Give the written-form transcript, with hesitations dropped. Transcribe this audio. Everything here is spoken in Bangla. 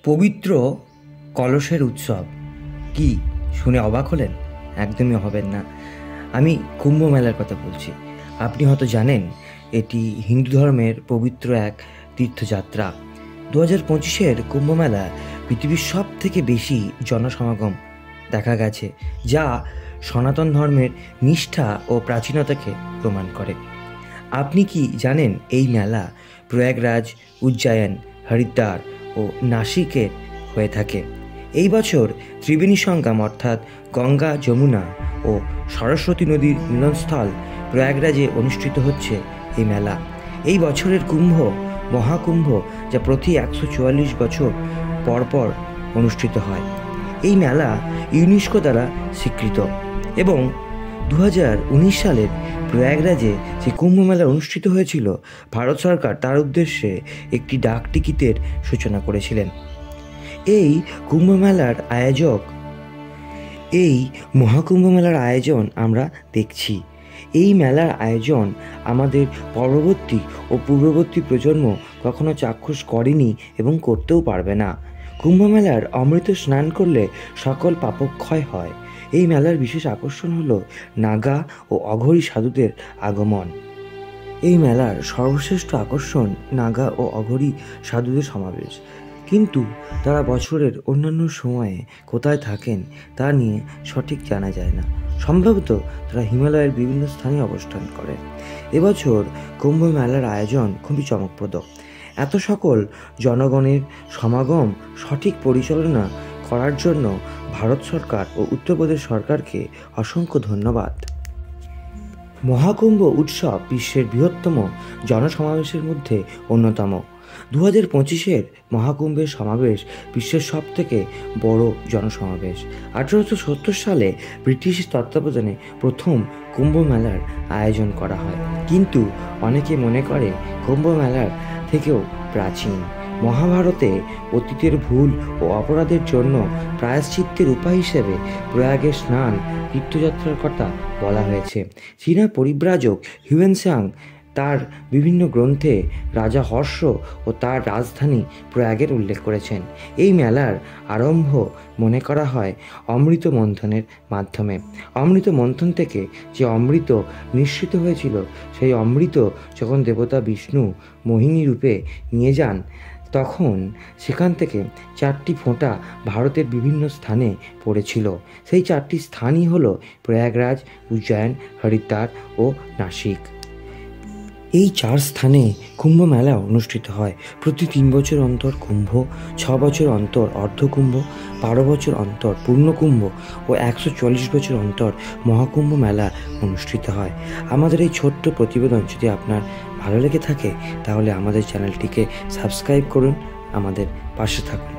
পবিত্র কলসের উৎসব কি শুনে অবাক হলেন? একদমই হবেন না। আমি কুম্ভ মেলার কথা বলছি। আপনি হয়তো জানেন এটি হিন্দু ধর্মের পবিত্র এক তীর্থযাত্রা। 2025-এর কুম্ভ মেলা পৃথিবীর সব থেকে বেশি জনসমাগম দেখা গেছে, যা সনাতন ধর্মের নিষ্ঠা ও প্রাচীনতাকে প্রমাণ করে। আপনি কি জানেন এই মেলা প্রয়াগরাজ, উজ্জয়ন, হরিদ্বার ও নাসিকের হয়ে থাকে? এই বছর ত্রিবেণী সঙ্গম অর্থাৎ গঙ্গা, যমুনা ও সরস্বতী নদীর মিলনস্থল প্রয়াগরাজে অনুষ্ঠিত হচ্ছে এই মেলা। এই বছরের কুম্ভ মহাকুম্ভ, যা প্রতি 144 বছর পর পর অনুষ্ঠিত হয়। এই মেলা ইউনেস্কো দ্বারা স্বীকৃত এবং 2019 সালের প্রয়াগরাজে যে কুম্ভ মেলা অনুষ্ঠিত হয়েছিল, ভারত সরকার তার উদ্দেশ্যে একটি ডাক টিকিটের সূচনা করেছিলেন। এই কুম্ভ মেলার মহাকুম্ভ মেলার আয়োজন আমরা দেখছি। এই মেলার আয়োজন আমাদের পরবর্তী ও পূর্ববর্তী প্রজন্ম কখনো চাক্ষুষ করেনি এবং করতেও পারবে না। কুম্ভ মেলার অমৃত স্নান করলে সকল পাপক্ষয় হয়। এই মেলার বিশেষ আকর্ষণ হলো নাগা ও অঘরী সাধুদের আগমন। এই মেলার সর্বশ্রেষ্ঠ আকর্ষণ নাগা ও অঘরী সাধুদের সমাবেশ। কিন্তু তারা বছরের অন্যান্য সময়ে কোথায় থাকেন তা নিয়ে সঠিক জানা যায় না। সম্ভবত তারা হিমালয়ের বিভিন্ন স্থানে অবস্থান করেন। এবছর কুম্ভ মেলার আয়োজন খুবই চমকপ্রদ। এত সকল জনগণের সমাগম সঠিক পরিচালনা করার জন্য ভারত সরকার ও উত্তরপ্রদেশ সরকারকে অসংখ্য ধন্যবাদ। মহাকুম্ভ উৎসব বিশ্বের বৃহত্তম জনসমাবেশের মধ্যে অন্যতম। 2025-এর মহাকুম্ভের সমাবেশ বিশ্বের সব থেকে বড় জনসমাবেশ। 1870 সালে ব্রিটিশ তত্ত্বাবধানে প্রথম কুম্ভ মেলার আয়োজন করা হয়, কিন্তু অনেকে মনে করে কুম্ভ মেলার থেকেও প্রাচীন। মহাভারতে অতীতের ভুল ও অপরাধের জন্য প্রায়শ্চিত্তের উপায় হিসেবে প্রয়াগের স্নান তীর্থযাত্রার কথা বলা হয়েছে। চীনা পরিব্রাজক হিউয়েনসাং তার বিভিন্ন গ্রন্থে রাজা হর্ষ ও তার রাজধানী প্রয়াগের উল্লেখ করেছেন। এই মেলার আরম্ভ মনে করা হয় অমৃত মন্থনের মাধ্যমে। অমৃত মন্থন থেকে যে অমৃত নিঃসৃত হয়েছিল, সেই অমৃত যখন দেবতা বিষ্ণু মোহিনী রূপে নিয়ে যান, তখন সেখান থেকে 4টি ফোঁটা ভারতের বিভিন্ন স্থানে পড়েছিল। সেই 4টি স্থানই হলো প্রয়াগরাজ, উজ্জয়ন, হরিদ্বার ও নাসিক। এই 4 স্থানে কুম্ভ মেলা অনুষ্ঠিত হয়। প্রতি 3 বছর অন্তর কুম্ভ, 6 বছর অন্তর অর্ধকুম্ভ, 12 বছর অন্তর পূর্ণকুম্ভ ও 140 বছর অন্তর মহাকুম্ভ মেলা অনুষ্ঠিত হয়। আমাদের এই ছোট্ট প্রতিবেদন যদি আপনার ভালো লেগে থাকে, তাহলে আমাদের চ্যানেলটিকে সাবস্ক্রাইব করুন, আমাদের পাশে থাকুন।